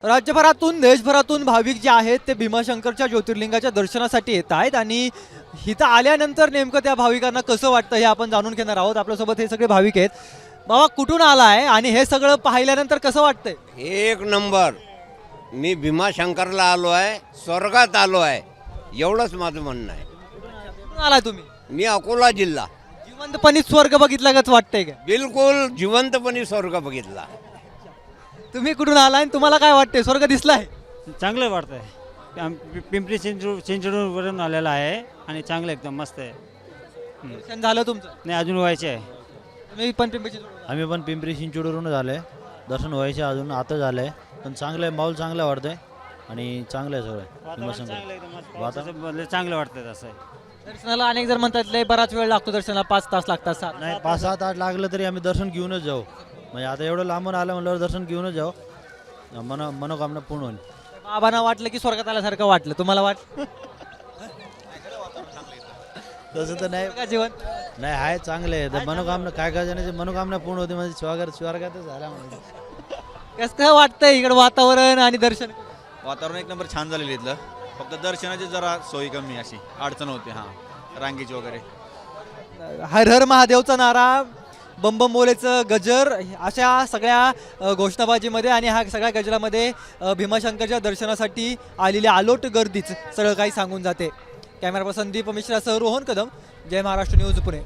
राज्यभरातून देशभरातून भाविक जे आहेत ते भीमाशंकरच्या ज्योतिर्लिंगाच्या दर्शनासाठी येत आहेत आणि इथं आल्यानंतर नेमकं त्या भाविकांना कसं वाटतं हे आपण जाणून घेणार आहोत। आपल्यासोबत हे सगळे भाविक आहेत। बाबा कुठून आलाय आणि हे सगळं पाहिल्यानंतर कसं वाटतंय? एक नंबर। मी भीमाशंकरला आलो आहे, स्वर्गात आलो आहे, एवढंच माझं म्हणणं आहे। कुठून आलाय तुम्ही? मी अकोला जिल्हा। जिवंतपणी स्वर्ग बघितल्यागत वाटतंय का? बिलकुल जिवंतपणे स्वर्ग बघितला। तुम्ही कुठून आलाय आणि तुम्हाला काय वाटतंय? स्वर्ग दिसलाय? चांगलं वाटतंय। पिंपरी चिंचवडवरून आलेला आहे आणि चांगलं एकदम मस्त आहे। दर्शन झालं तुमचं? नाही, अजून व्हायचे आहे। तुम्ही पण पिंपरी चिंचवड? आम्ही पण पिंपरी चिंचवडवरून झाले, दर्शन व्हायचे अजून आता झालंय, पण चांगलं आहे, माहोल चांगला वाटतंय आणि चांगलं आहे सगळं। वातावरण चांगलं वाटतंय असं आहे। दर्शनाला अनेक जर म्हणतात लय बराच वेळ लागतो दर्शनाला, 5 तास लागतात, 7 नाही, 5-7 तास लागलं तरी आम्ही दर्शन घेऊनच जाऊ। म्हणजे आता एवढं लांबून आलं म्हणल्यावर दर्शन घेऊनच जाऊ, मनोकामना पूर्ण होईल। बाबांना वाटलं की स्वर्गात आल्यासारखं वाटलं, तुम्हाला वाटलं तसं तर नाही, का जीवन? नाही आहे चांगले आहे। तर मनोकामना काय करायचं, मनोकामना पूर्ण होते म्हणजे स्वर्गातच झाला म्हणजे। कसं काय वाटतंय इकडं वातावरण आणि दर्शन? वातावरण एक नंबर छान झालेलं इथलं, फक्त दर्शनाची जरा सोयी कमी अशी अडचण होते, हां रांगेची वगैरे। हर हर महादेवचा नारा, बम बम बोलेचं गजर, अशा सगळ्या घोषणाबाजीमध्ये आणि ह्या सगळ्या गजरामध्ये भीमाशंकरच्या दर्शनासाठी आलेली आलोट गर्दीच सगळं काही सांगून जाते। कॅमेरा पर्सन संदीप मिश्रासह रोहन कदम, जय महाराष्ट्र न्यूज, पुणे।